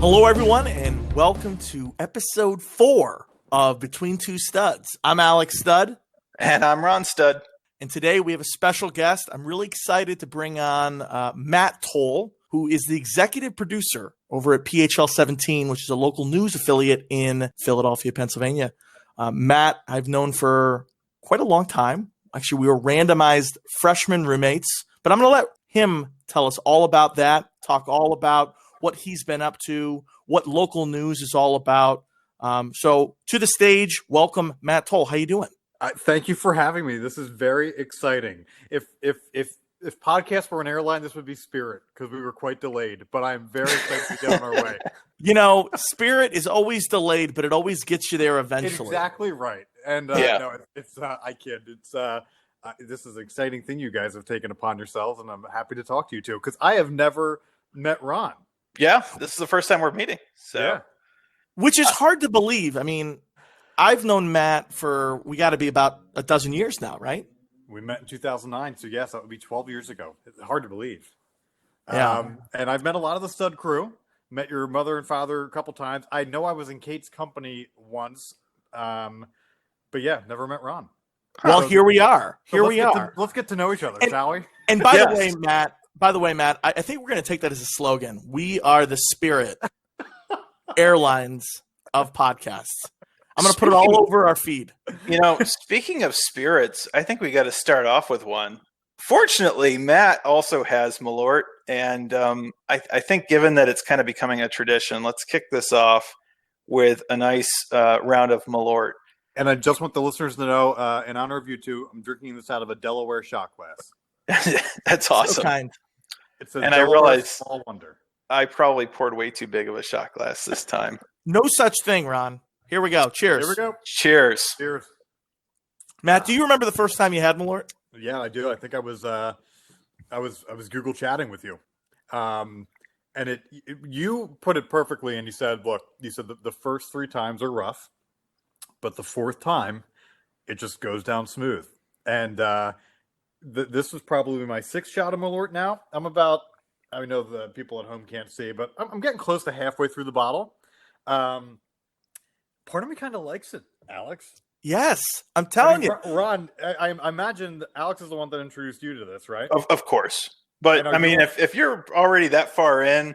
Hello, everyone, and welcome to episode 4 of Between Two Studs. I'm Alex Stud. And I'm Ron Stud. And today we have a special guest. I'm really excited to bring on Matt Toal, who is the executive producer over at PHL-17, which is a local news affiliate in Philadelphia, Pennsylvania. Matt, I've known for quite a long time. Actually, we were randomized freshman roommates, but I'm going to let him tell us all about that, talk all about what he's been up to, what local news is all about. So to the stage, welcome Matt Toal. How you doing? Thank you for having me. This is very exciting. If podcasts were an airline, this would be Spirit because we were quite delayed. But I'm very excited to get on our way. You know, Spirit is always delayed, but it always gets you there eventually. Exactly right. And no, it's I kid. It's this is an exciting thing you guys have taken upon yourselves, and I'm happy to talk to you too because I have never met Ron. Yeah, this is the first time we're meeting. So, yeah. Which is hard to believe. I mean, I've known Matt for, we got to be about a dozen years now, right? We met in 2009. So yes, that would be 12 years ago. It's hard to believe. Yeah. And I've met a lot of the Stud crew, met your mother and father a couple times. I know I was in Kate's company once. But yeah, never met Ron. Well, so, here we are. Let's get to know each other, shall we? And by the way, Matt, I think we're going to take that as a slogan. We are the Spirit Airlines of podcasts. I'm going to put it all over our feed. You know, speaking of spirits, I think we got to start off with one. Fortunately, Matt also has Malort, and I think given that it's kind of becoming a tradition, let's kick this off with a nice round of Malort. And I just want the listeners to know, in honor of you two, I'm drinking this out of a Delaware shot glass. That's awesome. So kind. It's a and Delaware I realized small wonder. I probably poured way too big of a shot glass this time. No such thing, Ron. Here we go. Cheers. Here we go. Cheers. Cheers. Matt, do you remember the first time you had Malort? Yeah, I do. I think I was Google chatting with you. And you put it perfectly, and you said, look, the first 3 times are rough, but the 4th time it just goes down smooth. And this was probably my 6th shot of Malort now. I know the people at home can't see, but I'm getting close to halfway through the bottle. Part of me kind of likes it, Alex. Yes, I'm telling you. Ron, I imagine Alex is the one that introduced you to this, right? Of course. But, I mean, if you're already that far in,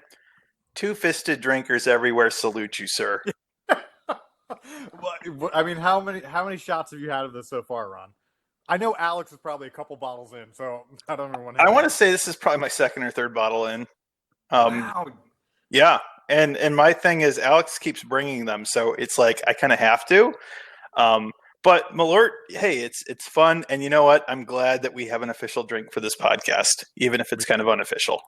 two-fisted drinkers everywhere salute you, sir. I mean, how many shots have you had of this so far, Ron? I know Alex is probably a couple bottles in, so I don't know. I want to say this is probably my 2nd or 3rd bottle in. Wow. Yeah, and my thing is Alex keeps bringing them, so it's like I kind of have to. But Malort, hey, it's fun, and you know what? I'm glad that we have an official drink for this podcast, even if it's kind of unofficial.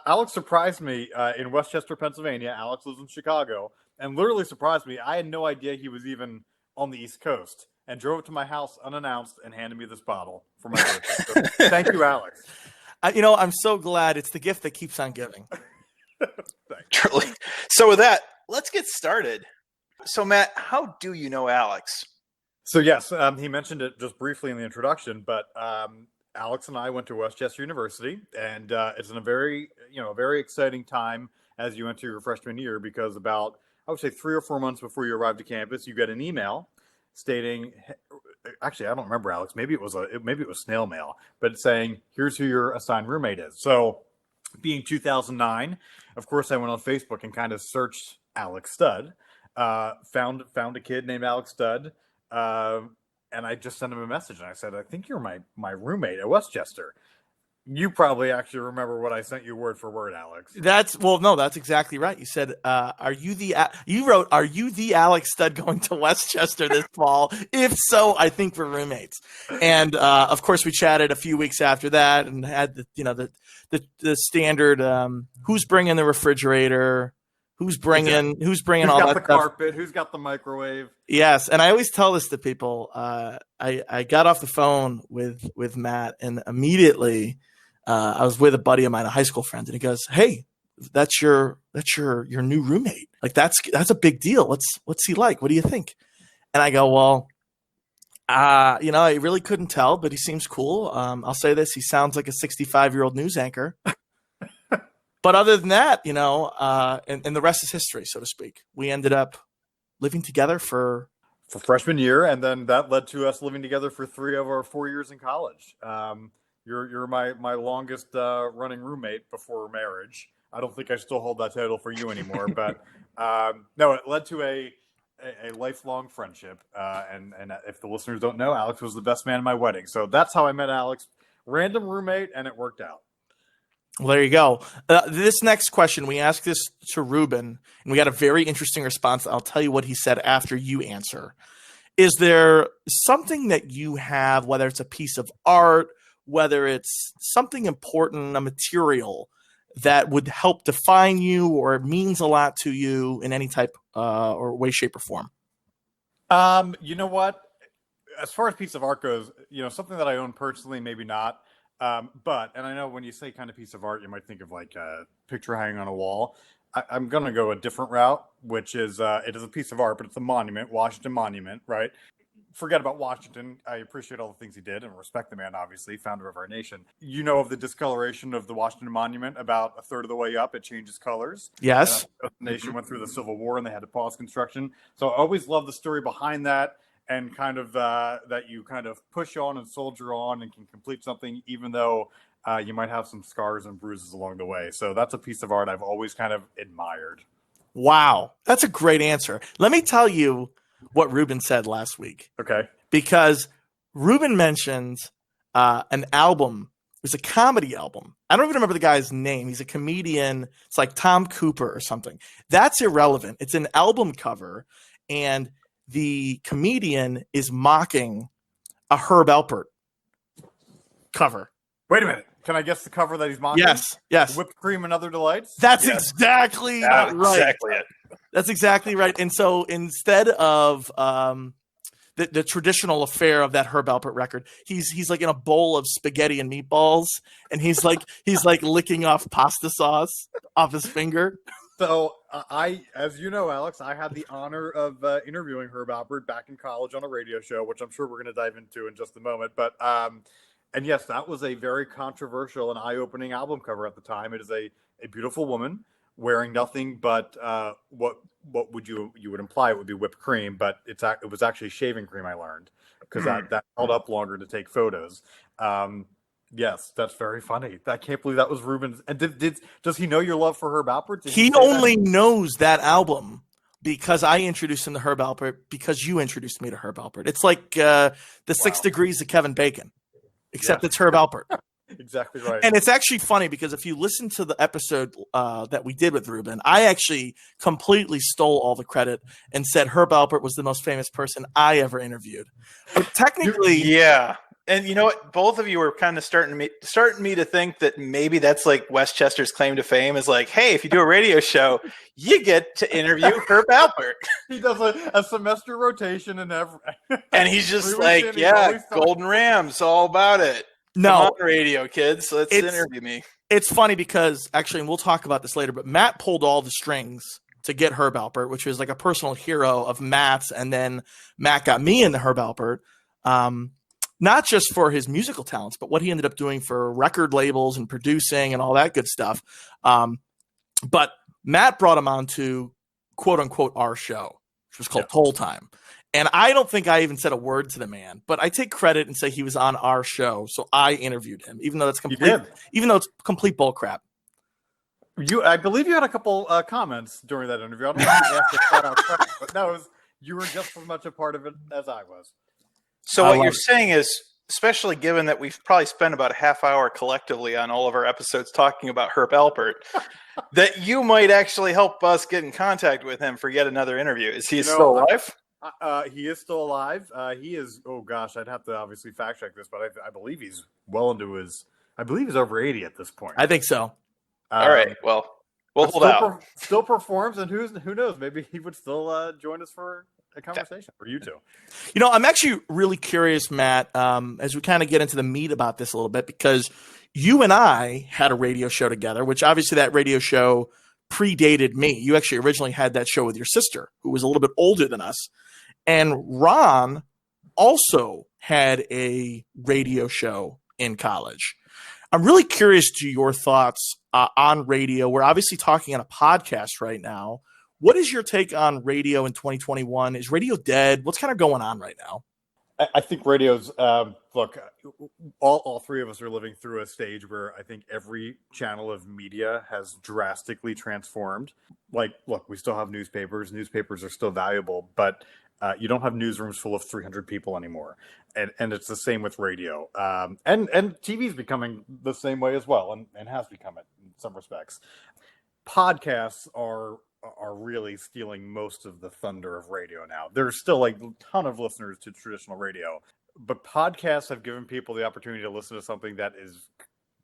Alex surprised me in Westchester, Pennsylvania. Alex lives in Chicago, and literally surprised me. I had no idea he was even on the East Coast, and drove to my house unannounced and handed me this bottle for my birthday. So, thank you, Alex. I'm so glad. It's the gift that keeps on giving. Truly. So with that, let's get started. So Matt, how do you know Alex? So yes, he mentioned it just briefly in the introduction, but Alex and I went to Westchester University, and it's in a very exciting time as you enter your freshman year, because about, I would say 3 or 4 months before you arrive to campus, you get an email stating, actually, I don't remember, Alex, maybe it was snail mail, but saying, here's who your assigned roommate is. So being 2009, of course, I went on Facebook and kind of searched Alex Stud, found a kid named Alex Stud, and I just sent him a message, and I said, I think you're my roommate at Westchester. You probably actually remember what I sent you word for word, Alex. That's exactly right. You said, are you the Alex Stud going to Westchester this fall? If so, I think we're roommates. And, of course we chatted a few weeks after that and had the standard, who's bringing the refrigerator, who's bringing all that stuff. The carpet, who's got the microwave. Yes. And I always tell this to people. I got off the phone with Matt, and immediately, I was with a buddy of mine, a high school friend, and he goes, "Hey, that's your new roommate. Like that's a big deal. What's he like? What do you think?" And I go, "Well, I really couldn't tell, but he seems cool. I'll say this: he sounds like a 65-year-old news anchor." But other than that, and the rest is history, so to speak. We ended up living together for freshman year, and then that led to us living together for 3 of our 4 years in college. You're my longest running roommate before marriage. I don't think I still hold that title for you anymore, but no, it led to a lifelong friendship. And if the listeners don't know, Alex was the best man at my wedding. So that's how I met Alex. Random roommate, and it worked out. Well, there you go. This next question, we asked this to Ruben, and we got a very interesting response. I'll tell you what he said after you answer. Is there something that you have, whether it's a piece of art, whether it's something important, a material that would help define you or it means a lot to you in any type or way, shape, or form? You know what? As far as piece of art goes, something that I own personally, maybe not. But I know when you say kind of piece of art, you might think of like a picture hanging on a wall. I'm going to go a different route, which is it is a piece of art, but it's a monument, Washington Monument, right? Forget about Washington. I appreciate all the things he did and respect the man, obviously, founder of our nation. You know of the discoloration of the Washington Monument. About a third of the way up, it changes colors. Yes. The nation went through the Civil War and they had to pause construction. So I always love the story behind that, and kind of that you kind of push on and soldier on and can complete something, even though you might have some scars and bruises along the way. So that's a piece of art I've always kind of admired. Wow. That's a great answer. Let me tell you what Ruben said last week. Okay. Because Ruben mentioned an album. It was a comedy album. I don't even remember the guy's name. He's a comedian. It's like Tom Cooper or something. That's irrelevant. It's an album cover, and the comedian is mocking a Herb Alpert cover. Wait a minute. Can I guess the cover that he's mocking? Yes. Whipped Cream and Other Delights? That's exactly right. Exactly it. That's exactly right. And so instead of the traditional affair of that Herb Alpert record, he's like in a bowl of spaghetti and meatballs, and he's like licking off pasta sauce off his finger. So as you know, Alex, I had the honor of interviewing Herb Alpert back in college on a radio show, which I'm sure we're going to dive into in just a moment. But and yes, that was a very controversial and eye-opening album cover at the time. It is a beautiful woman wearing nothing but what would you would imply it would be whipped cream, but it was actually shaving cream. I learned because that held up longer to take photos. Yes, that's very funny. I can't believe that was Ruben's. And does he know your love for Herb Alpert? He only knows that album because I introduced him to Herb Alpert because you introduced me to Herb Alpert. It's like the 6 Degrees of Kevin Bacon, except it's Herb Alpert. Exactly right. And it's actually funny because if you listen to the episode that we did with Ruben, I actually completely stole all the credit and said Herb Alpert was the most famous person I ever interviewed. But technically, yeah. And you know what? Both of you were kind of starting me to think that maybe that's like Westchester's claim to fame is like, hey, if you do a radio show, you get to interview Herb Alpert. He does a semester rotation and and he's just like, yeah, Golden Rams, all about it. No. Come on, radio kids, let's interview me. It's funny because actually, and we'll talk about this later, but Matt pulled all the strings to get Herb Alpert, which was like a personal hero of Matt's, and then Matt got me into Herb Alpert. Not just for his musical talents, but what he ended up doing for record labels and producing and all that good stuff. But Matt brought him on to quote unquote our show, which was called Toal Time. And I don't think I even said a word to the man, but I take credit and say he was on our show. So I interviewed him, even though it's complete bull crap. I believe you had a couple comments during that interview. I don't know if you asked a flat out question, but no, you were just as much a part of it as I was. So what you're saying is, especially given that we've probably spent about a half hour collectively on all of our episodes talking about Herb Alpert, that you might actually help us get in contact with him for yet another interview. Is he still alive? He is still alive. He is, oh gosh, I'd have to obviously fact check this, but I believe he's well into I believe he's over 80 at this point. I think so. All right, well, we'll hold out. Still performs, and who knows, maybe he would still join us for a conversation, or you two. I'm actually really curious, Matt, as we kind of get into the meat about this a little bit, because you and I had a radio show together, which obviously that radio show predated me. You actually originally had that show with your sister, who was a little bit older than us. And Ron also had a radio show in college. I'm really curious to your thoughts on radio. We're obviously talking on a podcast right now. What is your take on radio in 2021? Is radio dead? What's kind of going on right now? I think radio's look. All three of us are living through a stage where I think every channel of media has drastically transformed. Like, look, we still have newspapers. Newspapers are still valuable, but you don't have newsrooms full of 300 people anymore. And it's the same with radio. And TV is becoming the same way as well, and has become it in some respects. Podcasts are really stealing most of the thunder of radio now. There's still like a ton of listeners to traditional radio, but podcasts have given people the opportunity to listen to something that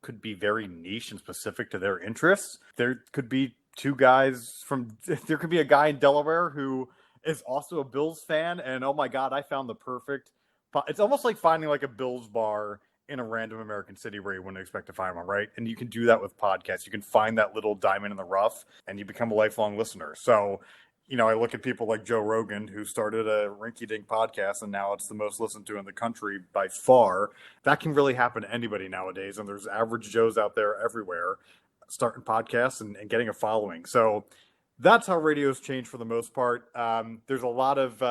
could be very niche and specific to their interests. There could be there could be a guy in Delaware who is also a Bills fan, and oh my God, I found the perfect. It's almost like finding like a Bills bar in a random American city where you wouldn't expect to find one, right? And you can do that with podcasts. You can find that little diamond in the rough, and you become a lifelong listener. So, I look at people like Joe Rogan, who started a rinky-dink podcast, and now it's the most listened to in the country by far. That can really happen to anybody nowadays, and there's average Joes out there everywhere starting podcasts and getting a following. So that's how radio's changed for the most part. There's a lot of...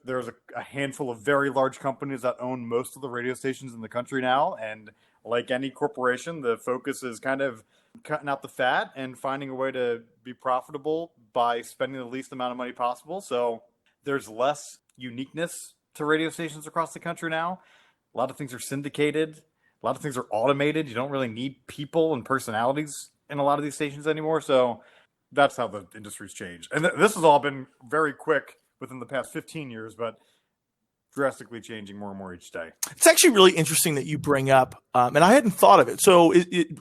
There's a handful of very large companies that own most of the radio stations in the country now. And like any corporation, the focus is kind of cutting out the fat and finding a way to be profitable by spending the least amount of money possible. So there's less uniqueness to radio stations across the country now. A lot of things are syndicated. A lot of things are automated. You don't really need people and personalities in a lot of these stations anymore. So that's how the industry's changed. And this has all been very quick within the past 15 years, but drastically changing more and more each day. It's actually really interesting that you bring up, and I hadn't thought of it. So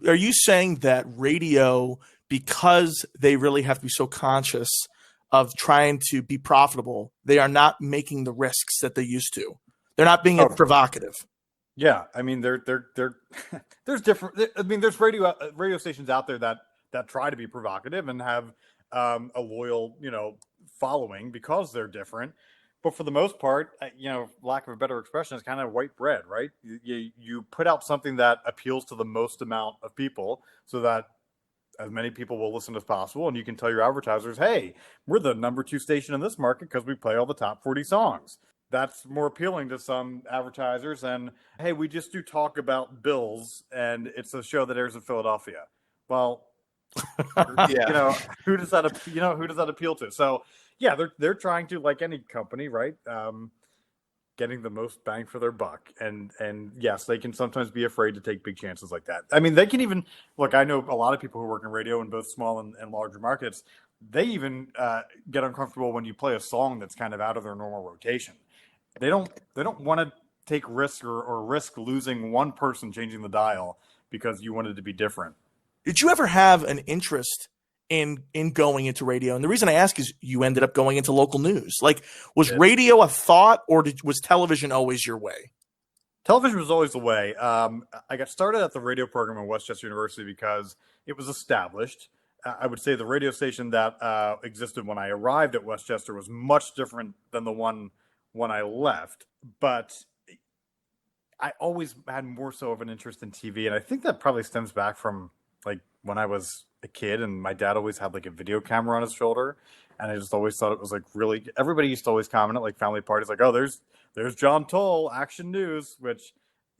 are you saying that radio, because they really have to be so conscious of trying to be profitable, they are not making the risks that they used to? They're not being as provocative. Yeah. I mean, there's different, I mean, there's radio stations out there that try to be provocative and have a loyal, following because they're different. But for the most part, lack of a better expression, is kind of white bread, right? You put out something that appeals to the most amount of people so that as many people will listen as possible. And you can tell your advertisers, hey, we're the number 2 station in this market because we play all the top 40 songs. That's more appealing to some advertisers than, hey, we just do talk about Bills and it's a show that airs in Philadelphia. Well, Yeah. who does that appeal to? So yeah, they're trying to, like any company, right? Getting the most bang for their buck, and yes, they can sometimes be afraid to take big chances like that. I mean, they can even look. I know a lot of people who work in radio in both small and larger markets. They even get uncomfortable when you play a song that's kind of out of their normal rotation. They don't want to take risks or risk losing one person changing the dial because you wanted to be different. Did you ever have an interest in going into radio? And the reason I ask is you ended up going into local news. Like, was radio a thought, or was television always your way? Television was always the way. I got started at the radio program at Westchester University because it was established. I would say the radio station that existed when I arrived at Westchester was much different than the one when I left. But I always had more so of an interest in TV. And I think that probably stems back from like when I was a kid and my dad always had like a video camera on his shoulder. And I just always thought it was like really, everybody used to always comment at like family parties, like, oh, there's John Toal, Action News, which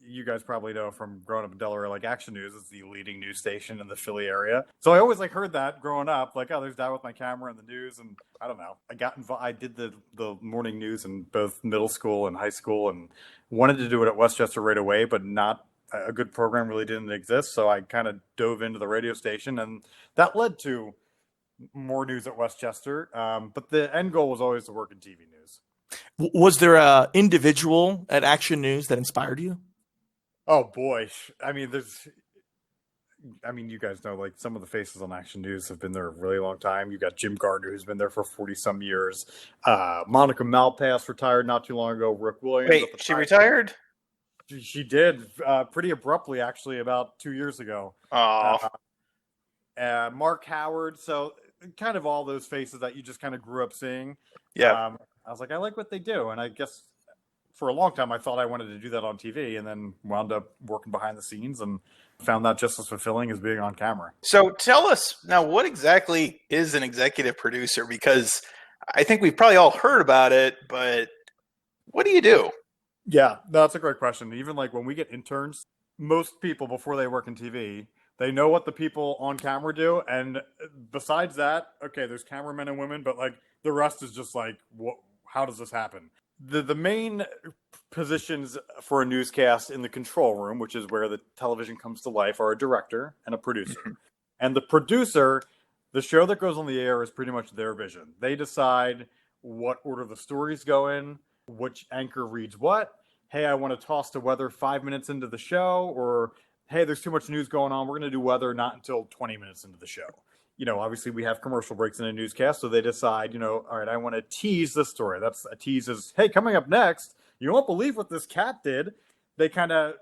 you guys probably know from growing up in Delaware. Like, Action News is the leading news station in the Philly area. So I always like heard that growing up, like, oh, there's Dad with my camera and the news. And I don't know, I got involved. I did the morning news in both middle school and high school and wanted to do it at Westchester right away, but not a good program really didn't exist. So I kind of dove into the radio station, and that led to more news at Westchester. But the end goal was always to work in TV news. Was there a individual at Action News that inspired you? Oh boy. I mean, you guys know, like, some of the faces on Action News have been there a really long time. You got Jim Gardner, who's been there for 40 some years. Monica Malpass retired not too long ago. Rick Williams. Wait, she retired? She did pretty abruptly, actually, about 2 years ago. Oh. Mark Howard. So kind of all those faces that you just kind of grew up seeing. Yeah. I was like, I like what they do. And I guess for a long time, I thought I wanted to do that on TV, and then wound up working behind the scenes and found that just as fulfilling as being on camera. So tell us now, what exactly is an executive producer? Because I think we've probably all heard about it, but what do you do? Yeah, that's a great question. Even like when we get interns, most people before they work in TV, they know what the people on camera do. And besides that, okay, there's cameramen and women, but like the rest is just like, how does this happen? The main positions for a newscast in the control room, which is where the television comes to life, are a director and a producer. And the producer, the show that goes on the air is pretty much their vision. They decide what order the stories go in, which anchor reads what. Hey, I want to toss to weather 5 minutes into the show, or hey, there's too much news going on. We're going to do weather not until 20 minutes into the show. Obviously we have commercial breaks in a newscast, so they decide, all right, I want to tease this story. That's a tease is, hey, coming up next, you won't believe what this cat did. They kind of,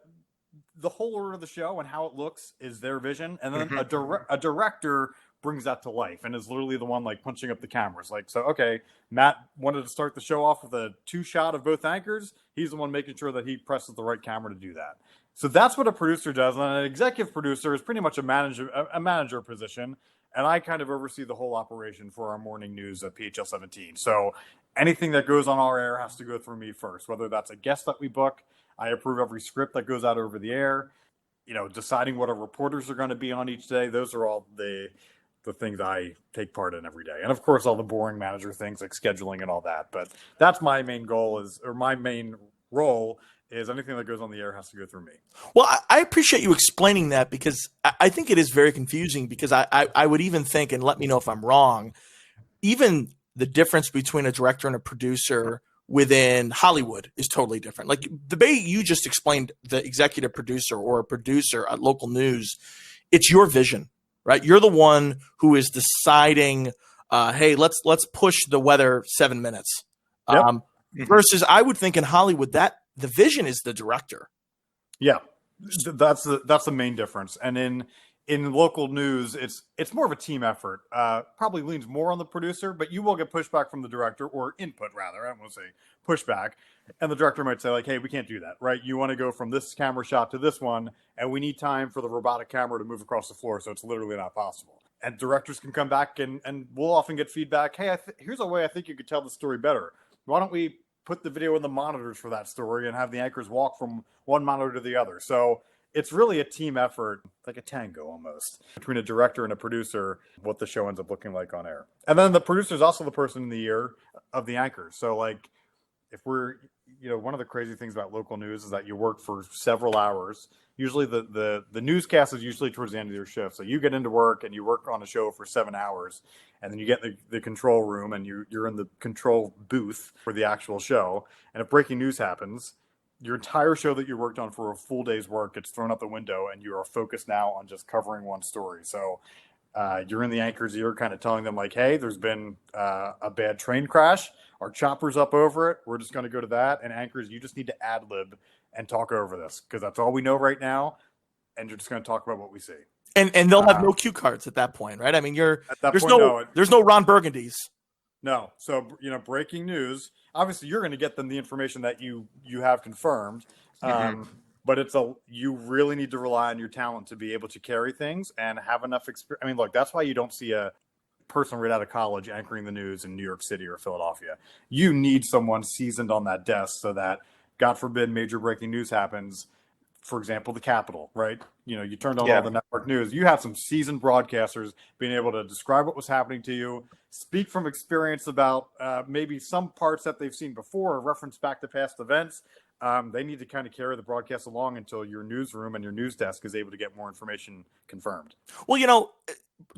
the whole order of the show and how it looks is their vision. And then a director brings that to life and is literally the one like punching up the cameras. Like, so, okay, Matt wanted to start the show off with a 2-shot of both anchors. He's the one making sure that he presses the right camera to do that. So that's what a producer does. And an executive producer is pretty much a manager position. And I kind of oversee the whole operation for our morning news at PHL-17. So anything that goes on our air has to go through me first, whether that's a guest that we book. I approve every script that goes out over the air, deciding what our reporters are going to be on each day. Those are all the things I take part in every day. And of course, all the boring manager things like scheduling and all that. But that's my main goal my main role is anything that goes on the air has to go through me. Well, I appreciate you explaining that, because I think it is very confusing, because I would even think, and let me know if I'm wrong, even the difference between a director and a producer within Hollywood is totally different. Like the way you just explained the executive producer or a producer at local news, it's your vision, right? You're the one who is deciding, hey, let's push the weather 7 minutes. Yep. Versus I would think in Hollywood that the vision is the director. Yeah, that's the main difference. And in local news, it's more of a team effort. Probably leans more on the producer, but you will get pushback from the director, or input rather. I don't want to say pushback. And the director might say like, hey, we can't do that, right? You want to go from this camera shot to this one, and we need time for the robotic camera to move across the floor, so it's literally not possible. And directors can come back and we'll often get feedback. Hey, here's a way I think you could tell the story better. Why don't we put the video in the monitors for that story and have the anchors walk from one monitor to the other? So it's really a team effort, like a tango almost, between a director and a producer, what the show ends up looking like on air. And then the producer is also the person in the ear of the anchors. So like if we're, one of the crazy things about local news is that you work for several hours. Usually the newscast is usually towards the end of your shift. So you get into work and you work on a show for 7 hours, and then you get the control room and you're in the control booth for the actual show. And if breaking news happens, your entire show that you worked on for a full day's work gets thrown out the window, and you are focused now on just covering one story. So you're in the anchor's ear kind of telling them like, hey, there's been a bad train crash. Our chopper's up over it. We're just going to go to that. And anchors, you just need to ad-lib and talk over this, because that's all we know right now. And you're just going to talk about what we see. And they'll have no cue cards at that point, right? I mean, there's no Ron Burgundies. No. So, breaking news, obviously you're going to get them the information that you have confirmed. But you really need to rely on your talent to be able to carry things and have enough experience. I mean, look, that's why you don't see a person right out of college anchoring the news in New York City or Philadelphia. You need someone seasoned on that desk so that, God forbid, major breaking news happens. For example, the Capitol, right? You turned on all the network news. You have some seasoned broadcasters being able to describe what was happening to you, speak from experience about maybe some parts that they've seen before, or reference back to past events. They need to kind of carry the broadcast along until your newsroom and your news desk is able to get more information confirmed. Well,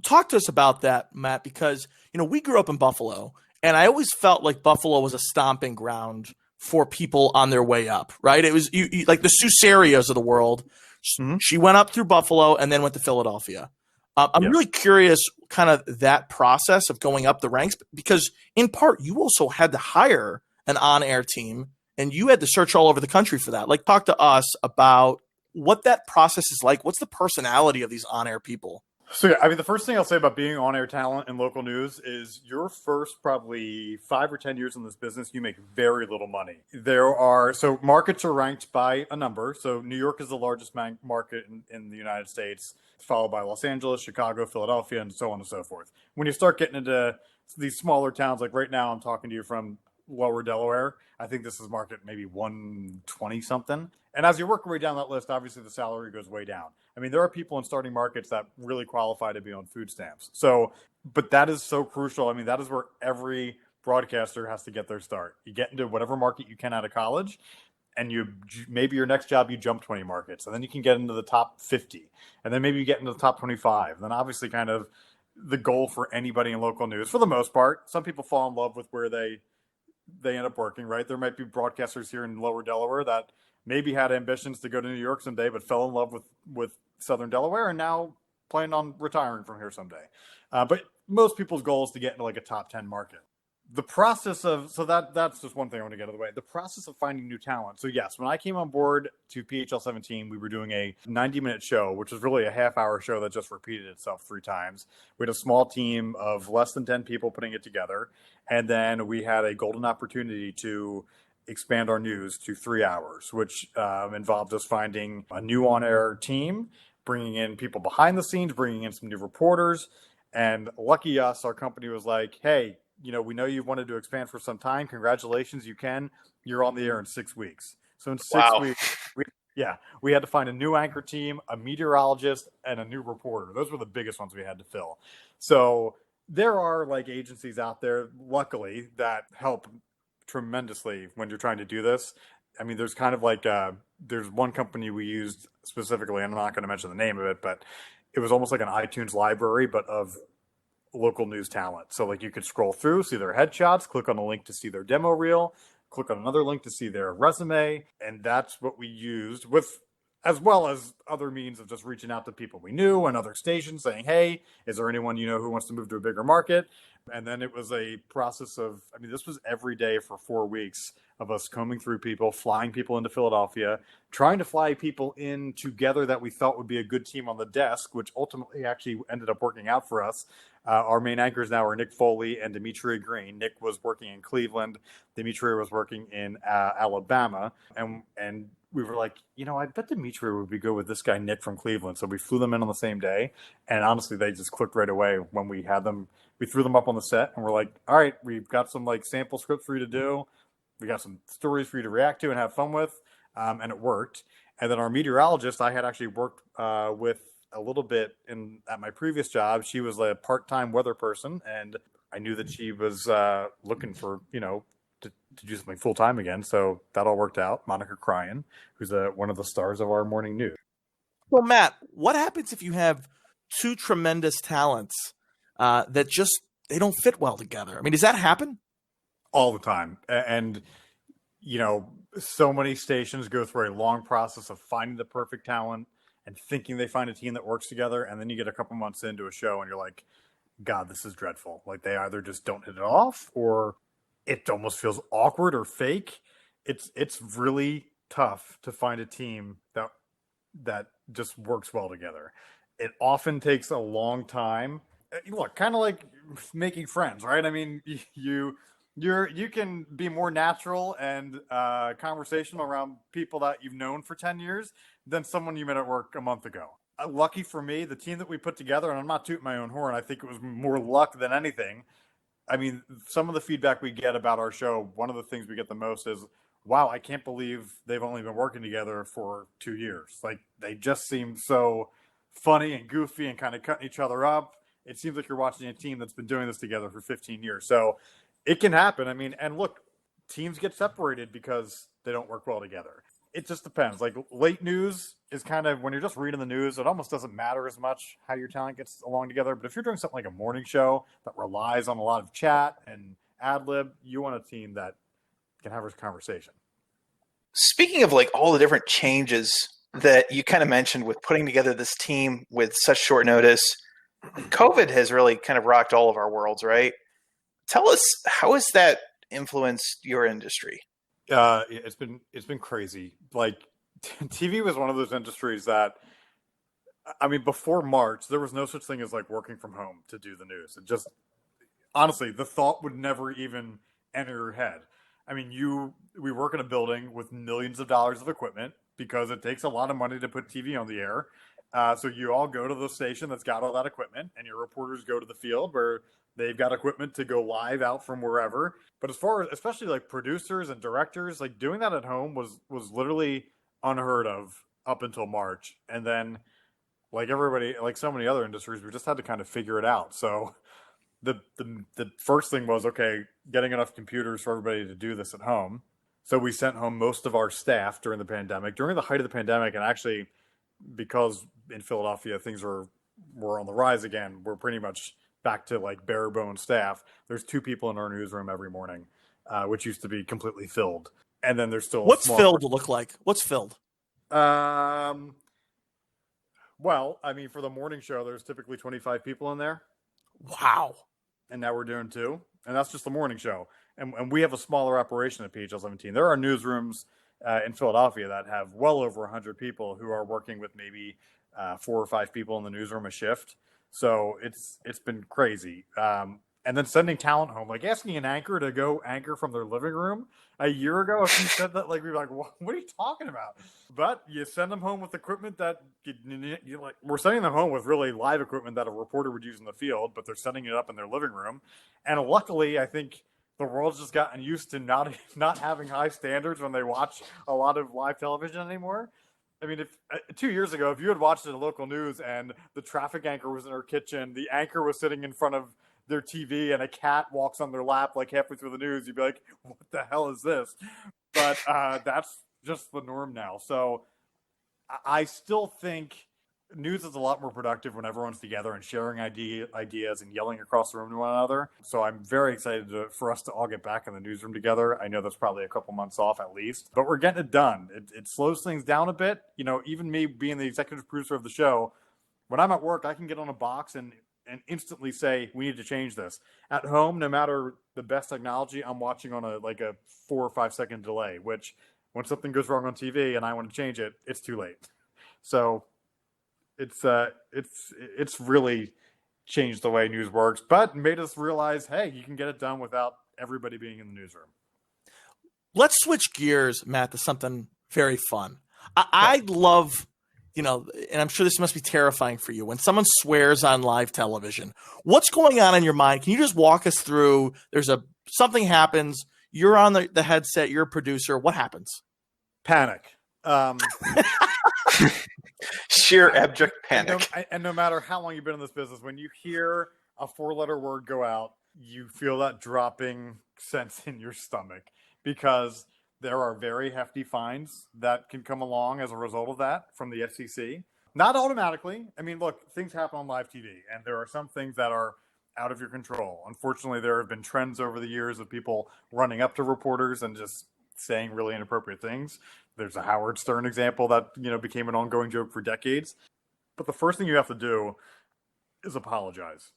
talk to us about that, Matt, because, we grew up in Buffalo, and I always felt like Buffalo was a stomping ground for people on their way up, right? It was you like the Susarios of the world. Mm-hmm. She went up through Buffalo and then went to Philadelphia. I'm really curious kind of that process of going up the ranks, because in part you also had to hire an on-air team and you had to search all over the country for that. Like, talk to us about what that process is like. What's the personality of these on-air people? So yeah, I mean, the first thing I'll say about being on-air talent in local news is your first probably 5 or 10 years in this business, you make very little money. So markets are ranked by a number. So New York is the largest market in the United States, followed by Los Angeles, Chicago, Philadelphia, and so on and so forth. When you start getting into these smaller towns, like right now, I'm talking to you from lower Delaware. I think this is market maybe 120 something. And as you work your way down that list, obviously the salary goes way down. I mean, there are people in starting markets that really qualify to be on food stamps. So, but that is so crucial. I mean, that is where every broadcaster has to get their start. You get into whatever market you can out of college, and maybe your next job you jump 20 markets, and then you can get into the top 50, and then maybe you get into the top 25. And then obviously kind of the goal for anybody in local news, for the most part, some people fall in love with where they end up working, right? There might be broadcasters here in lower Delaware that maybe had ambitions to go to New York someday, but fell in love with Southern Delaware and now plan on retiring from here someday. But most people's goal is to get into like a top 10 market. The process of, that's just one thing I want to get out of the way. The process of finding new talent. So yes, when I came on board to PHL-17, we were doing a 90-minute show, which was really a half-hour show that just repeated itself 3 times. We had a small team of less than 10 people putting it together. And then we had a golden opportunity to expand our news to 3 hours, which involved us finding a new on-air team, bringing in people behind the scenes, bringing in some new reporters. And lucky us, our company was like, hey, we know you've wanted to expand for some time. Congratulations, you can. You're on the air in 6 weeks. So in 6 weeks, we had to find a new anchor team, a meteorologist, and a new reporter. Those were the biggest ones we had to fill. So there are like agencies out there, luckily, that help tremendously when you're trying to do this. I mean, there's kind of like there's one company we used specifically, and I'm not going to mention the name of it, but it was almost like an iTunes library, but of local news talent. So like you could scroll through, see their headshots, click on a link to see their demo reel, click on another link to see their resume. And that's what we used, with as well as other means of just reaching out to people we knew and other stations saying, hey, is there anyone who wants to move to a bigger market? And then it was a process of, I mean, this was every day for 4 weeks of us combing through people, flying people into Philadelphia, trying to fly people in together that we thought would be a good team on the desk, which ultimately actually ended up working out for us. Our main anchors now are Nick Foley and Dimitri Green. Nick was working in Cleveland. Dimitri was working in Alabama. And we were like, I bet Dimitri would be good with this guy, Nick from Cleveland. So we flew them in on the same day. And honestly, they just clicked right away when we had them. We threw them up on the set and we're like, all right, we've got some like sample scripts for you to do. We got some stories for you to react to and have fun with. And it worked. And then our meteorologist, I had actually worked with a little bit at my previous job. She was a part-time weather person, and I knew that she was looking for, to do something full-time again. So that all worked out. Monica Cryan, who's one of the stars of our morning news. Well, Matt, what happens if you have 2 tremendous talents that just, they don't fit well together? I mean, does that happen? All the time. And, so many stations go through a long process of finding the perfect talent and thinking they find a team that works together. And then you get a couple months into a show and you're like, God, this is dreadful. Like they either just don't hit it off or it almost feels awkward or fake. It's really tough to find a team that just works well together. It often takes a long time. Look, kind of like making friends, right? I mean, you can be more natural and conversational around people that you've known for 10 years than someone you met at work a month ago. Lucky for me, the team that we put together, and I'm not tooting my own horn, I think it was more luck than anything. I mean, some of the feedback we get about our show, one of the things we get the most is, wow, I can't believe they've only been working together for 2 years. Like, they just seem so funny and goofy and kind of cutting each other up. It seems like you're watching a team that's been doing this together for 15 years. So it can happen. I mean, and look, teams get separated because they don't work well together. It just depends. Like late news is kind of, when you're just reading the news, it almost doesn't matter as much how your talent gets along together. But if you're doing something like a morning show that relies on a lot of chat and ad lib, you want a team that can have a conversation. Speaking of like all the different changes that you kind of mentioned with putting together this team with such short notice, COVID has really kind of rocked all of our worlds, right? Tell us, how has that influenced your industry? It's been crazy. Like TV was one of those industries that I mean, before March, there was no such thing as like working from home to do the news. It just, honestly, the thought would never even enter your head. I mean, we work in a building with millions of dollars of equipment because it takes a lot of money to put TV on the air. So you all go to the station that's got all that equipment, and your reporters go to the field where they've got equipment to go live out from wherever. But as far as, especially like producers and directors, like doing that at home was literally unheard of up until March. And then, like everybody, like so many other industries, we just had to kind of figure it out. So the first thing was, okay, getting enough computers for everybody to do this at home. So we sent home most of our staff during the pandemic, during the height of the pandemic, and actually, because in Philadelphia things were on the rise again, we're pretty much back to like bare bones staff. There's 2 people in our newsroom every morning, which used to be completely filled, and then there's still What's filled look like? What's filled? Well, I mean, for the morning show, there's typically 25 people in there. Wow. And now we're doing 2, and that's just the morning show. And we have a smaller operation at PHL-17. There are newsrooms in Philadelphia that have well over 100 people who are working with maybe 4 or 5 people in the newsroom a shift. So it's been crazy. And then sending talent home, like asking an anchor to go anchor from their living room a year ago. If you said that, like, we'd be like, what are you talking about? But you send them home with equipment that you like. We're sending them home with really live equipment that a reporter would use in the field, but they're setting it up in their living room. And luckily, I think the world's just gotten used to not having high standards when they watch a lot of live television anymore. I mean, if 2 years ago, if you had watched the local news and the traffic anchor was in her kitchen, the anchor was sitting in front of their TV, and a cat walks on their lap like halfway through the news, you'd be like, what the hell is this? But that's just the norm now. So I still think news is a lot more productive when everyone's together and sharing ideas and yelling across the room to one another. So I'm very excited for us to all get back in the newsroom together. I know that's probably a couple months off at least, but we're getting it done. It slows things down a bit. You know, even me being the executive producer of the show, when I'm at work, I can get on a box and instantly say, we need to change this. At home, no matter the best technology, I'm watching on a 4 or 5 second delay, which when something goes wrong on TV and I want to change it, it's too late. So it's really changed the way news works, but made us realize, hey, you can get it done without everybody being in the newsroom. Let's switch gears, Matt, to something very fun. I love, and I'm sure this must be terrifying for you, when someone swears on live television. What's going on in your mind? Can you just walk us through? Something happens. You're on the headset. You're a producer. What happens? Panic. Sheer abject panic. And no matter how long you've been in this business, when you hear a 4-letter word go out, you feel that dropping sense in your stomach, because there are very hefty fines that can come along as a result of that from the FCC. Not automatically. I mean, look, things happen on live TV, and there are some things that are out of your control. Unfortunately, there have been trends over the years of people running up to reporters and just saying really inappropriate things. There's a Howard Stern example that, became an ongoing joke for decades. But the first thing you have to do is apologize.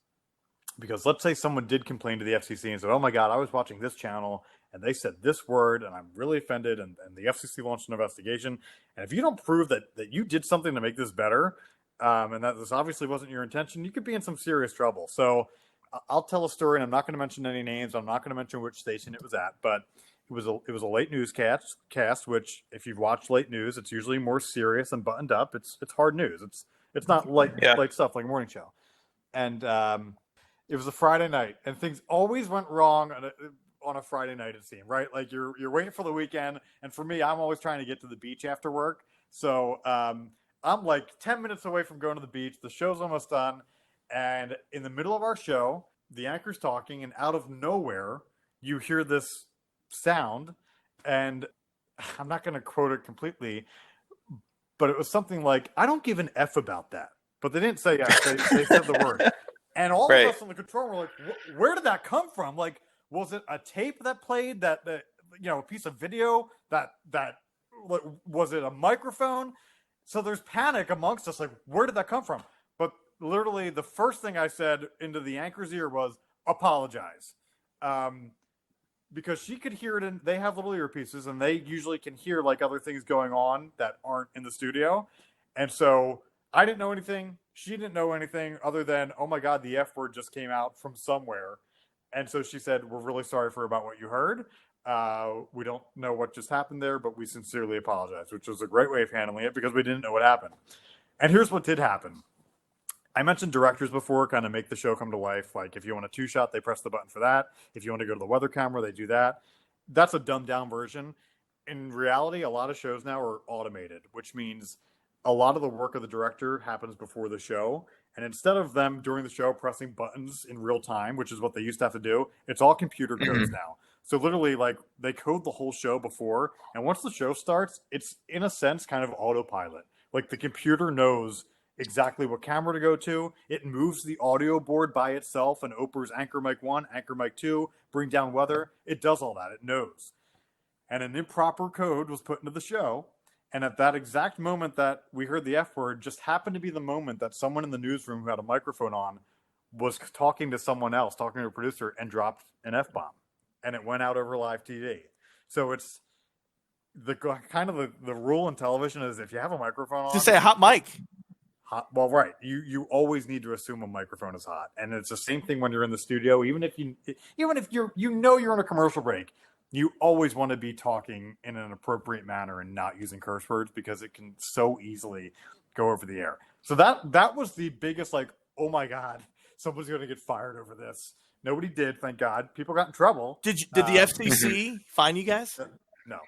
Because let's say someone did complain to the FCC and said, oh my God, I was watching this channel and they said this word and I'm really offended, and the FCC launched an investigation. And if you don't prove that you did something to make this better, and that this obviously wasn't your intention, you could be in some serious trouble. So I'll tell a story, and I'm not going to mention any names. I'm not going to mention which station it was at, but it was a late newscast, which if you've watched late news, it's usually more serious and buttoned up. It's hard news. It's not light stuff like a morning show. And it was a Friday night, and things always went wrong on a Friday night, it seemed, right? Like you're waiting for the weekend, and for me, I'm always trying to get to the beach after work. So I'm like 10 minutes away from going to the beach. The show's almost done, and in the middle of our show, the anchor's talking, and out of nowhere, you hear this sound, and I'm not going to quote it completely, but it was something like, I don't give an F about that. But they didn't say F. They said the word. And all of us in the control room were like, where did that come from? Like, was it a tape that played, that a piece of video, that was it a microphone? So there's panic amongst us, like, where did that come from? But literally the first thing I said into the anchor's ear was, apologize. Because she could hear it, and they have little earpieces, and they usually can hear like other things going on that aren't in the studio. And so I didn't know anything. She didn't know anything other than, oh my God, the F word just came out from somewhere. And so she said, we're really sorry about what you heard. We don't know what just happened there, but we sincerely apologize, which was a great way of handling it because we didn't know what happened. And here's what did happen. I mentioned directors before kind of make the show come to life. Like if you want a 2-shot, they press the button for that. If you want to go to the weather camera, they do that. That's a dumbed down version. In reality, a lot of shows now are automated, which means a lot of the work of the director happens before the show. And instead of them during the show pressing buttons in real time, which is what they used to have to do, it's all computer codes now. So literally, like, they code the whole show before. And once the show starts, it's in a sense kind of autopilot. Like the computer knows exactly what camera to go to. It moves the audio board by itself, and Oprah's anchor mic 1, anchor mic 2, bring down weather. It does all that. It knows. And an improper code was put into the show. And at that exact moment that we heard the F word just happened to be the moment that someone in the newsroom who had a microphone on was talking to someone else, talking to a producer, and dropped an F-bomb. And it went out over live TV. So it's the kind of the rule in television is if you have a microphone on, To say a hot mic. hot, well, right. You always need to assume a microphone is hot, and it's the same thing when you're in the studio. Even if you're you're in a commercial break, you always want to be talking in an appropriate manner and not using curse words because it can so easily go over the air. So that was the biggest, like, oh my God, someone's going to get fired over this. Nobody did, thank God. People got in trouble. Did the FCC fine you guys? No.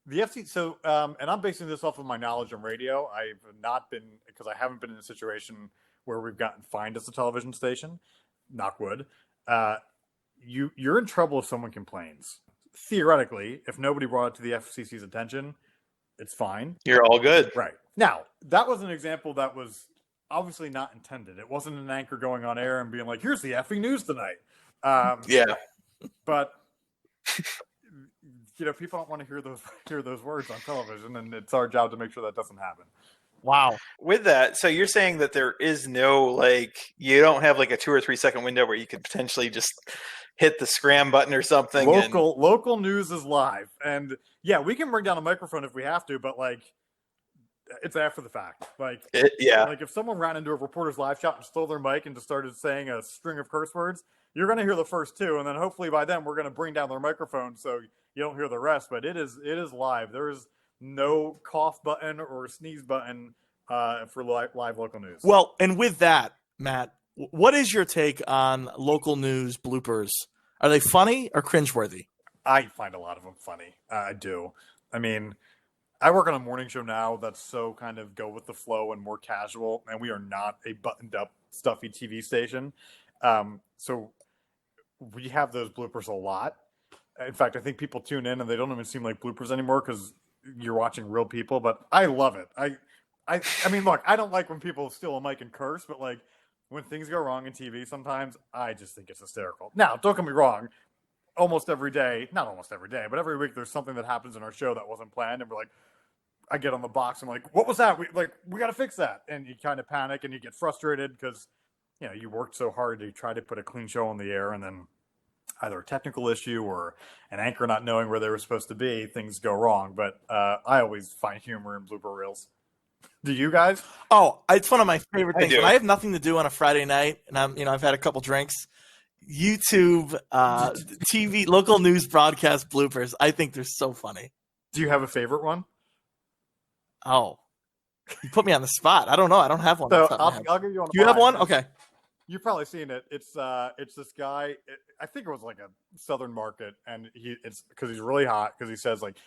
The FCC, so, and I'm basing this off of my knowledge on radio. I've not been, because I haven't been in a situation where we've gotten fined as a television station, knock wood. You're in trouble if someone complains. Theoretically, if nobody brought it to the FCC's attention, it's fine. You're all good. Right. Now, that was an example that was obviously not intended. It wasn't an anchor going on air and being like, here's the effing news tonight. Yeah. But people don't want to hear those words on television, and it's our job to make sure that doesn't happen. Wow. With that, so you're saying that there is no, like, you don't have like a 2 or 3 second window where you could potentially just hit the scram button or something. Local news is live, and yeah, we can bring down a microphone if we have to, but like, it's after the fact. Like, like if someone ran into a reporter's live shot and stole their mic and just started saying a string of curse words, you're going to hear the first 2, and then hopefully by then we're going to bring down their microphone so you don't hear the rest. But it is live. There is no cough button or sneeze button for live local news. Well, and with that, Matt, what is your take on local news bloopers? Are they funny or cringeworthy? I find a lot of them funny. I do. I mean, I work on a morning show now that's so kind of go with the flow and more casual, and we are not a buttoned up, stuffy TV station. So we have those bloopers a lot. In fact, I think people tune in and they don't even seem like bloopers anymore because you're watching real people, but I love it. I mean, look, I don't like when people steal a mic and curse, but like when things go wrong in TV, sometimes I just think it's hysterical. Now, don't get me wrong. Not almost every day, but every week there's something that happens in our show that wasn't planned, and we're like, I get on the box, I'm like, what was that? We got to fix that. And you kind of panic and you get frustrated because, you worked so hard to try to put a clean show on the air, and then either a technical issue or an anchor not knowing where they were supposed to be, things go wrong. But I always find humor in blooper reels. Do you guys? Oh, it's one of my favorite things. I do. When I have nothing to do on a Friday night and I've had a couple drinks, YouTube, TV, local news broadcast bloopers. I think they're so funny. Do you have a favorite one? Oh, you put me on the spot. I don't know. I don't have one. So I'll give you one. Do you have one? Okay. You've probably seen it. It's this guy. I think it was like a Southern market, and it's because he's really hot. Because he says like,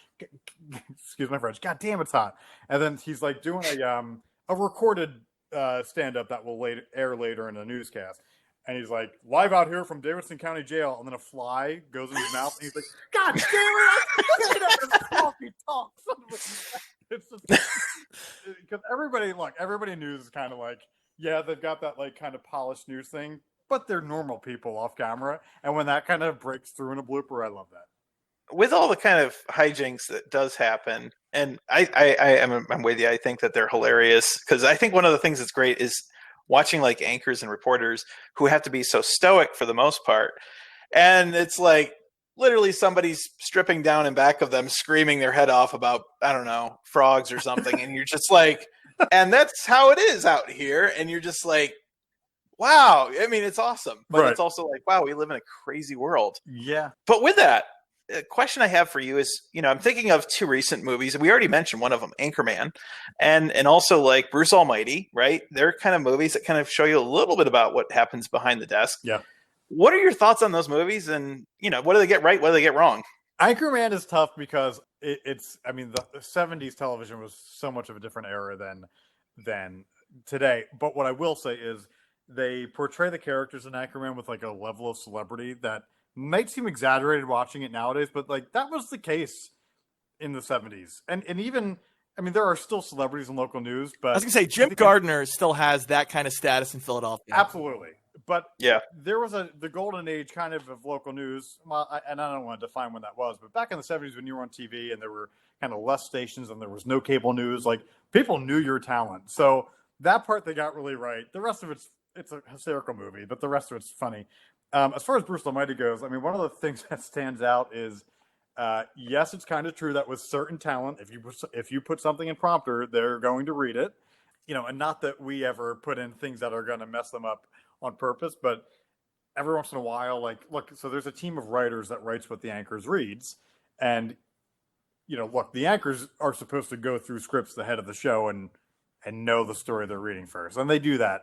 "Excuse my French." God damn, it's hot. And then he's like doing a recorded stand up that will air later in a newscast. And he's like, live out here from Davidson County Jail, and then a fly goes in his mouth, and he's like, God damn it! Coffee talks. It's just because everybody news is kind of like, yeah, they've got that like kind of polished news thing, but they're normal people off camera, and when that kind of breaks through in a blooper, I love that. With all the kind of hijinks that does happen, and I'm with you. I think that they're hilarious because I think one of the things that's great is watching like anchors and reporters who have to be so stoic for the most part. And it's like literally somebody's stripping down in back of them, screaming their head off about, I don't know, frogs or something. And you're just like, And that's how it is out here. And you're just like, wow. I mean, it's awesome. But it's also like, wow, we live in a crazy world. Yeah. But with that, a question I have for you is, I'm thinking of two recent movies. We already mentioned one of them, Anchorman, and also like Bruce Almighty, right? They're kind of movies that kind of show you a little bit about what happens behind the desk. Yeah. What are your thoughts on those movies? And, what do they get right? What do they get wrong? Anchorman is tough because the 70s television was so much of a different era than today. But what I will say is they portray the characters in Anchorman with like a level of celebrity that might seem exaggerated watching it nowadays, but like that was the case in the 70s. And even, there are still celebrities in local news, but I was gonna say Jim Gardner still has that kind of status in Philadelphia. Absolutely. But yeah, there was the golden age kind of local news. Well, and I don't want to define when that was, but back in the 70s when you were on TV and there were kind of less stations and there was no cable news, like people knew your talent. So that part they got really right. The rest of it's a hysterical movie, but the rest of it's funny. As far as Bruce Almighty goes, one of the things that stands out is, yes, it's kind of true that with certain talent, if you put something in prompter, they're going to read it. And not that we ever put in things that are going to mess them up on purpose, but every once in a while, like, look, so there's a team of writers that writes what the anchors reads, and look, the anchors are supposed to go through scripts ahead of the show and know the story they're reading first, and they do that.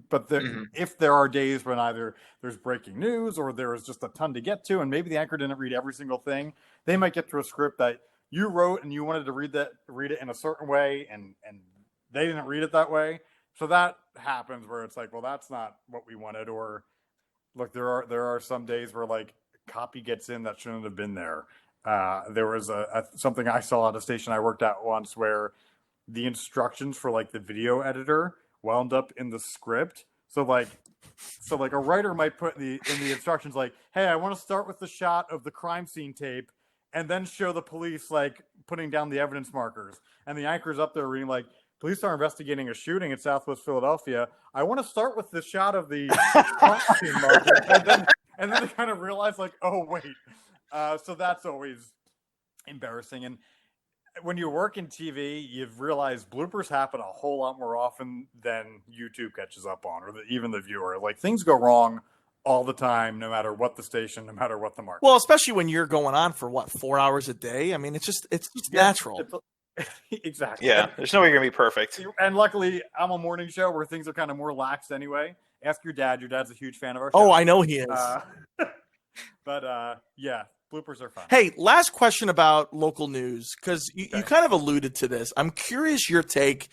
But if there are days when either there's breaking news or there is just a ton to get to, and maybe the anchor didn't read every single thing, they might get to a script that you wrote and you wanted to read it in a certain way, and they didn't read it that way. So that happens where it's like, well, that's not what we wanted. Or look, there are some days where like copy gets in that shouldn't have been there. There was something I saw at a station I worked at once where the instructions for like the video editor wound up in the script. So like a writer might put in the instructions like, hey, I want to start with the shot of the crime scene tape and then show the police like putting down the evidence markers. And the anchor's up there reading like, police are investigating a shooting in Southwest Philadelphia. I want to start with the shot of the crime scene marker. And then they kind of realize like, oh, wait. So that's always embarrassing. And when you work in TV, you've realized bloopers happen a whole lot more often than YouTube catches up on, or even the viewer. Like things go wrong all the time, no matter what the station, no matter what the market. Well, especially when you're going on for 4 hours a day. It's just natural. Exactly. Yeah, there's no way you're gonna be perfect. And luckily, I'm a morning show where things are kind of more lax anyway. Ask your dad. Your dad's a huge fan of our show. Oh, I know he is. But yeah, bloopers are fun. Hey, last question about local news, because you kind of alluded to this. I'm curious your take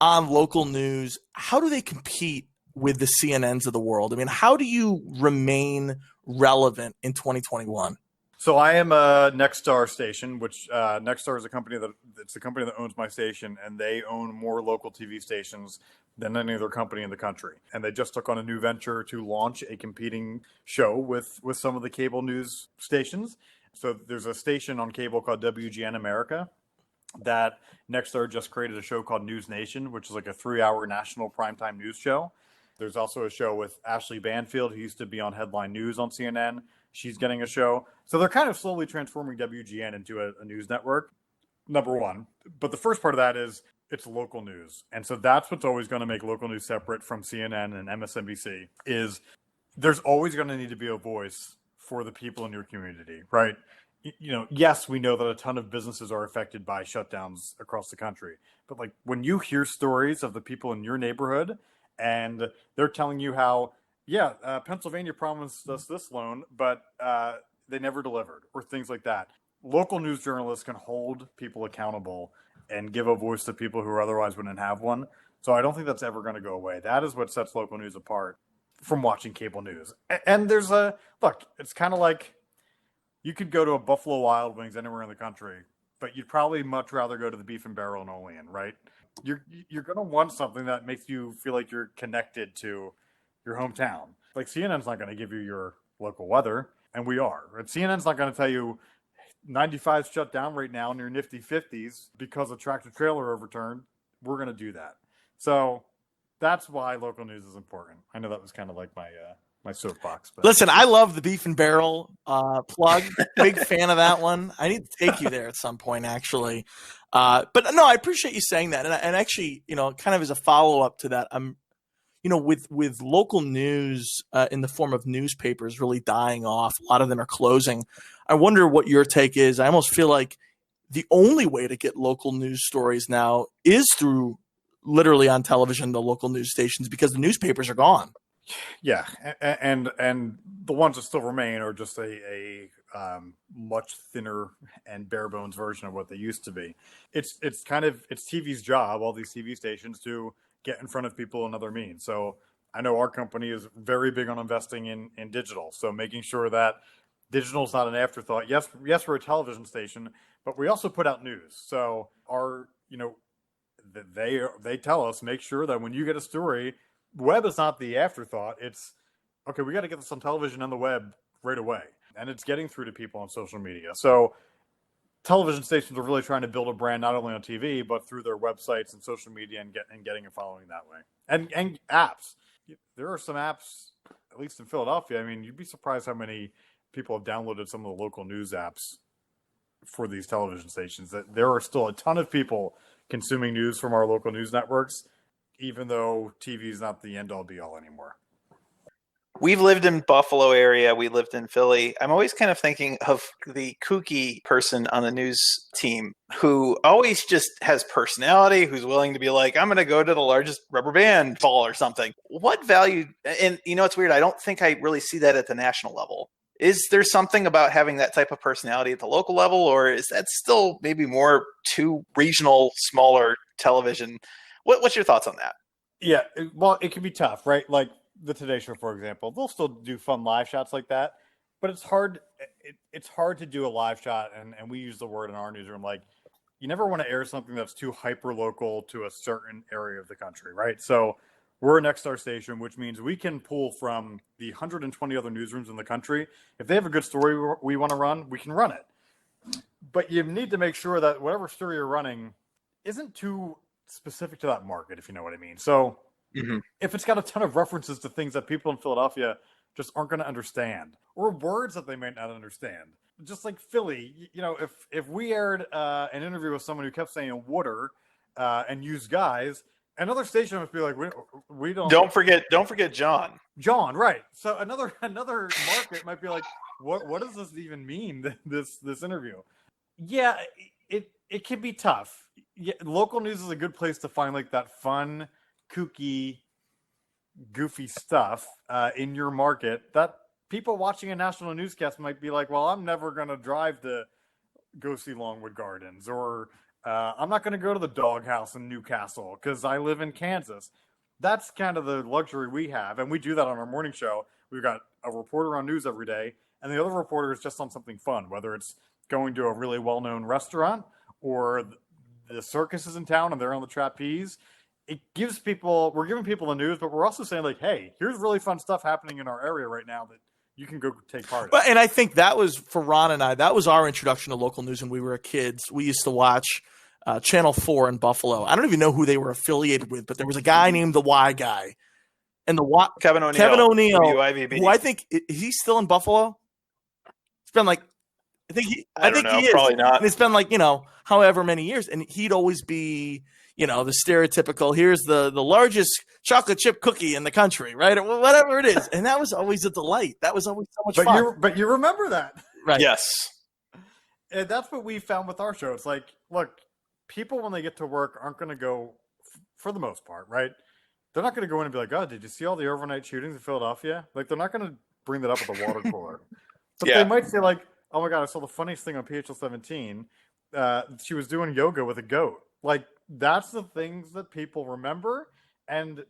on local news. How do they compete with the CNNs of the world? How do you remain relevant in 2021? So I am a Nexstar station, which Nexstar is a company that owns my station, and they own more local TV stations than any other company in the country. And they just took on a new venture to launch a competing show with some of the cable news stations. So there's a station on cable called WGN America that Nexstar just created a show called News Nation, which is like a 3-hour national primetime news show. There's also a show with Ashley Banfield, who used to be on Headline News on CNN. She's getting a show. So they're kind of slowly transforming WGN into a news network, number one. But the first part of that is it's local news. And so that's what's always going to make local news separate from CNN and MSNBC is there's always going to need to be a voice for the people in your community, right? Yes, we know that a ton of businesses are affected by shutdowns across the country. But like when you hear stories of the people in your neighborhood and they're telling you how, Pennsylvania promised us this loan, but they never delivered, or things like that. Local news journalists can hold people accountable and give a voice to people who otherwise wouldn't have one. So I don't think that's ever going to go away. That is what sets local news apart from watching cable news. And there's it's kind of like you could go to a Buffalo Wild Wings anywhere in the country, but you'd probably much rather go to the Beef and Barrel in Olean, right? You're going to want something that makes you feel like you're connected to your hometown. Like CNN's not going to give you your local weather, and we are. And CNN's not going to tell you 95's shut down right now near Nifty 50s because a tractor trailer overturned. We're going to do that. So that's why local news is important. I know that was kind of like my my soapbox. But. Listen, I love the Beef and Barrel plug. Big fan of that one. I need to take you there at some point, actually. But no, I appreciate you saying that. And actually, kind of as a follow-up to that, I'm, with local news in the form of newspapers really dying off, a lot of them are closing. I wonder what your take is. I almost feel like the only way to get local news stories now is through literally on television, the local news stations, because the newspapers are gone. Yeah, and the ones that still remain are just a much thinner and bare bones version of what they used to be. It's TV's job, all these TV stations, to get in front of people in other means. So I know our company is very big on investing in digital. So making sure that digital is not an afterthought. Yes, we're a television station, but we also put out news. So they tell us, make sure that when you get a story, web is not the afterthought. It's okay, we got to get this on television and the web right away. And it's getting through to people on social media. So television stations are really trying to build a brand not only on TV, but through their websites and social media and getting a following that way. And apps. There are some apps, at least in Philadelphia. I mean, you'd be surprised how many people have downloaded some of the local news apps for these television stations. That there are still a ton of people consuming news from our local news networks, even though TV is not the end-all be-all anymore. We've lived in Buffalo area. We lived in Philly. I'm always kind of thinking of the kooky person on the news team who always just has personality, who's willing to be like, I'm going to go to the largest rubber band ball or something. What value? And it's weird. I don't think I really see that at the national level. Is there something about having that type of personality at the local level, or is that still maybe more to regional, smaller television? What's your thoughts on that? Yeah, well, it can be tough, right? Like the Today Show, for example, they'll still do fun live shots like that, but it's hard. It's hard to do a live shot, and we use the word in our newsroom, like you never want to air something that's too hyper local to a certain area of the country, right? So we're a Next Star station, which means we can pull from the 120 other newsrooms in the country. If they have a good story we want to run, we can run it. But you need to make sure that whatever story you're running isn't too specific to that market, if you know what I mean. So if it's got a ton of references to things that people in Philadelphia just aren't going to understand, or words that they might not understand, just like Philly, if we aired an interview with someone who kept saying water and used guys, another station must be like, we don't forget John, right? So another market might be like, what does this even mean? This interview? Yeah, it can be tough. Yeah, local news is a good place to find like that fun, kooky, goofy stuff in your market that people watching a national newscast might be like, well, I'm never going to drive to go see Longwood Gardens, or I'm not going to go to the doghouse in Newcastle because I live in Kansas. That's kind of the luxury we have, and we do that on our morning show. We've got a reporter on news every day, and the other reporter is just on something fun, whether it's going to a really well-known restaurant or the circus is in town and they're on the trapeze. It gives people, we're giving people the news, but we're also saying like, hey, here's really fun stuff happening in our area right now that you can go take part in. Well, and I think that was, for Ron and I, that was our introduction to local news when we were kids. We used to watch Channel 4 in Buffalo. I don't even know who they were affiliated with, but there was a guy named the Y Guy. And Kevin O'Neill, WIVB. who I think, is he still in Buffalo? It's been like, I think he is. Probably not. And it's been like, however many years. And he'd always be, the stereotypical, here's the largest chocolate chip cookie in the country, right? Or whatever it is. And that was always a delight. That was always so much fun. But you remember that. Right. Yes. And that's what we found with our show. It's like, look, people when they get to work aren't going to go, for the most part, right? They're not going to go in and be like, oh, did you see all the overnight shootings in Philadelphia? Like, they're not going to bring that up at the water cooler. But they might say like, oh my God, I saw the funniest thing on PHL-17. She was doing yoga with a goat. Like, that's the things that people remember. And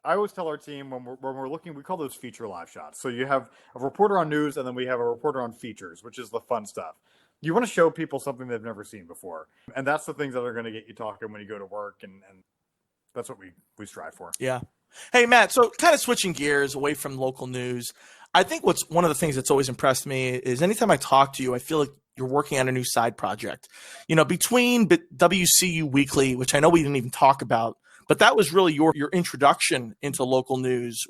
I always tell our team when we're looking, we call those feature live shots. So you have a reporter on news, and then we have a reporter on features, which is the fun stuff. You want to show people something they've never seen before. And that's the things that are going to get you talking when you go to work. And that's what we strive for. Yeah. Hey, Matt, so kind of switching gears away from local news, I think what's one of the things that's always impressed me is anytime I talk to you, I feel like you're working on a new side project. Between WCU Weekly, which I know we didn't even talk about, but that was really your introduction into local news,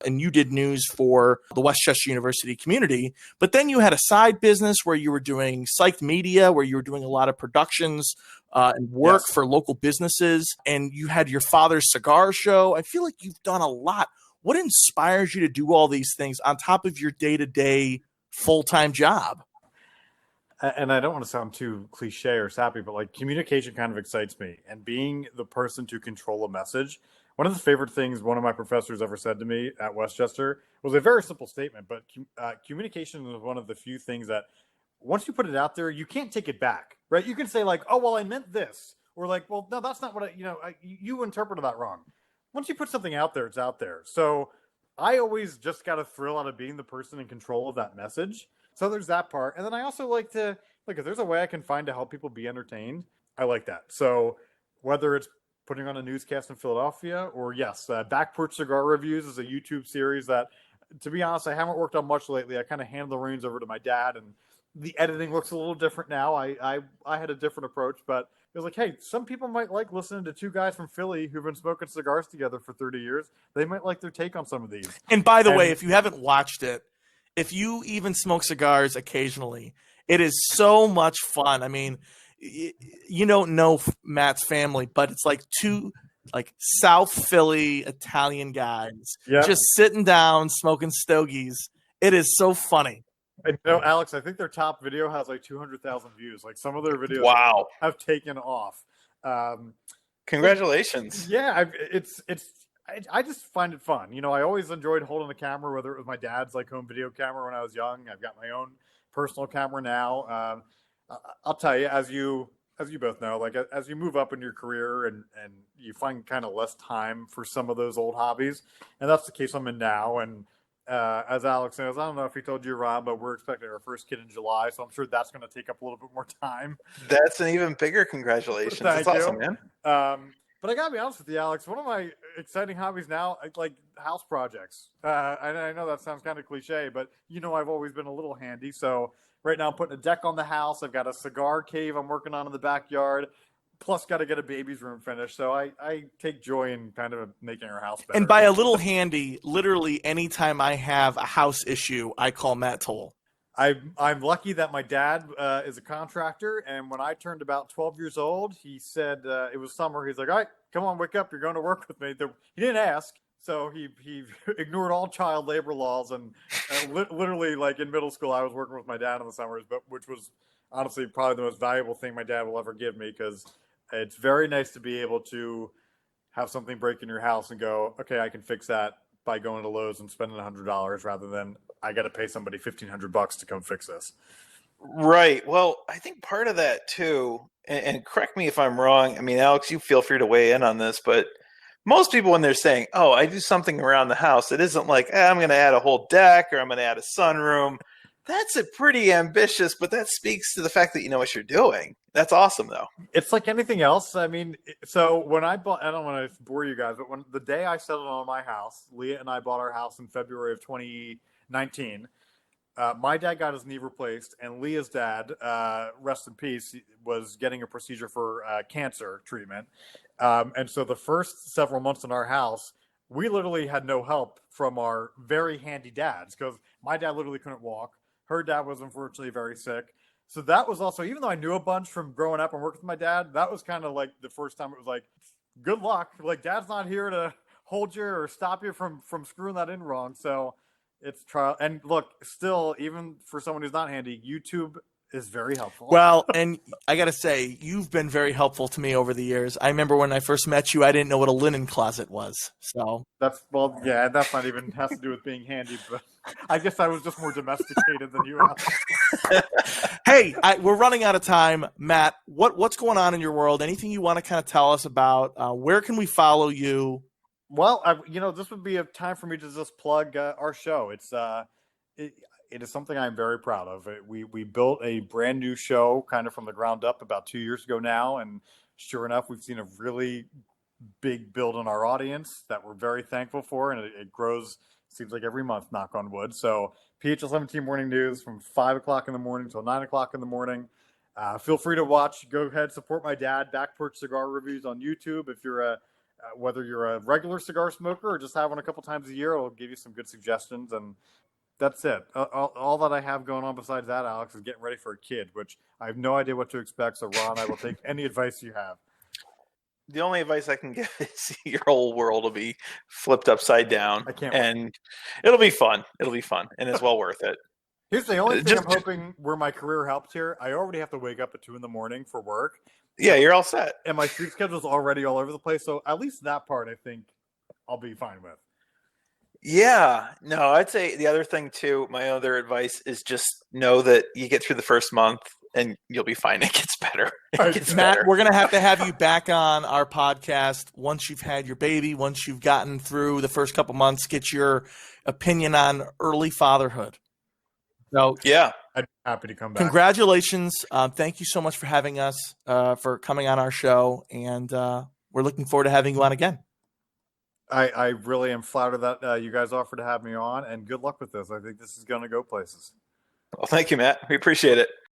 and you did news for the Westchester University community. But then you had a side business where you were doing psyched media, where you were doing a lot of productions and work for local businesses, and you had your father's cigar show. I feel like you've done a lot. What inspires you to do all these things on top of your day-to-day full-time job? And I don't want to sound too cliche or sappy, but like communication kind of excites me, and being the person to control a message. One of the favorite things one of my professors ever said to me at Westchester was a very simple statement, but communication is one of the few things that once you put it out there, you can't take it back, right? You can say like, oh, well, I meant this, or like, well, no, that's not what you interpreted that wrong. Once you put something out there, it's out there. So I always just got a thrill out of being the person in control of that message. So there's that part. And then I also like to, like, if there's a way I can find to help people be entertained, I like that. So whether it's putting on a newscast in Philadelphia, or yes, Back Porch Cigar Reviews is a YouTube series that, to be honest, I haven't worked on much lately. I kind of hand the reins over to my dad, and the editing looks a little different now. I had a different approach, but it was like, hey, some people might like listening to two guys from Philly who've been smoking cigars together for 30 years. They might like their take on some of these. And by the way, if you haven't watched it, if you even smoke cigars occasionally, it is so much fun. I mean, you don't know Matt's family, but it's like two South Philly Italian guys just sitting down smoking stogies. It is so funny. And Alex, I think their top video has like 200,000 views. Like some of their videos have taken off. Congratulations. Yeah, I just find it fun. I always enjoyed holding the camera, whether it was my dad's like home video camera when I was young. I've got my own personal camera now. I'll tell you, as you both know, like as you move up in your career and you find kind of less time for some of those old hobbies, and that's the case I'm in now. And as Alex knows, I don't know if he told you, Rob, but we're expecting our first kid in July, so I'm sure that's going to take up a little bit more time. That's an even bigger congratulations. That's awesome, man. But I got to be honest with you, Alex, one of my exciting hobbies now, like house projects. I know that sounds kind of cliche, but I've always been a little handy. So right now I'm putting a deck on the house. I've got a cigar cave I'm working on in the backyard. Plus, got to get a baby's room finished. So I take joy in kind of making our house better. And by a little handy, literally anytime I have a house issue, I call Matt Toal. I'm lucky that my dad is a contractor, and when I turned about 12 years old, he said it was summer. He's like, "All right, come on, wake up! You're going to work with me." He didn't ask, so he ignored all child labor laws, and literally, like in middle school, I was working with my dad in the summers, but which was honestly probably the most valuable thing my dad will ever give me, because it's very nice to be able to have something break in your house and go, "Okay, I can fix that by going to Lowe's and spending $100 rather than I got to pay somebody $1,500 to come fix this." Right. Well, I think part of that too, and correct me if I'm wrong. I mean, Alex, you feel free to weigh in on this, but most people, when they're saying, "Oh, I do something around the house," it isn't like, I'm going to add a whole deck or I'm going to add a sunroom. That's a pretty ambitious, but that speaks to the fact that you know what you're doing. That's awesome, though. It's like anything else. I mean, so when I bought, I don't want to bore you guys, but the day I settled on my house, Leah and I bought our house in February of 2019. My dad got his knee replaced, and Leah's dad, rest in peace, was getting a procedure for cancer treatment. And so the first several months in our house, we literally had no help from our very handy dads, because my dad literally couldn't walk. Her dad was unfortunately very sick. So that was also, even though I knew a bunch from growing up and working with my dad, that was kind of like the first time it was like, good luck. Like, dad's not here to hold you or stop you from screwing that in wrong. So it's trial. And look, still, even for someone who's not handy, YouTube is very helpful. Well, and I got to say, you've been very helpful to me over the years. I remember when I first met you, I didn't know what a linen closet was. So that's not even has to do with being handy, but I guess I was just more domesticated than you are. Hey, we're running out of time. Matt, what's going on in your world? Anything you want to kind of tell us about? Where can we follow you? Well, this would be a time for me to just plug our show. It is something I'm very proud of. We built a brand new show kind of from the ground up about 2 years ago now. And sure enough, we've seen a really big build in our audience that we're very thankful for. And it grows, seems like every month, knock on wood. So PHL-17 Morning News from 5 o'clock in the morning till 9 o'clock in the morning. Feel free to watch. Go ahead, support my dad. Back Porch Cigar Reviews on YouTube. If you're whether you're a regular cigar smoker or just have one a couple times a year, it'll give you some good suggestions. And that's it. All that I have going on besides that, Alex, is getting ready for a kid, which I have no idea what to expect. So, Ron, I will take any advice you have. The only advice I can give is your whole world will be flipped upside down. I can't and it'll be fun. It'll be fun, and it's well worth it. Here's the only thing I'm hoping where my career helps here. I already have to wake up at 2 a.m. for work. Yeah, you're all set. And my sleep schedule's already all over the place. So at least that part, I think I'll be fine with. Yeah, no, I'd say the other thing too, my other advice is just know that you get through the first month and you'll be fine. It gets better. Matt, we're going to have you back on our podcast once you've had your baby, once you've gotten through the first couple months, get your opinion on early fatherhood. So yeah, I'd be happy to come back. Congratulations. Thank you so much for having us, for coming on our show. And we're looking forward to having you on again. I really am flattered that you guys offered to have me on, and good luck with this. I think this is going to go places. Well, thank you, Matt. We appreciate it.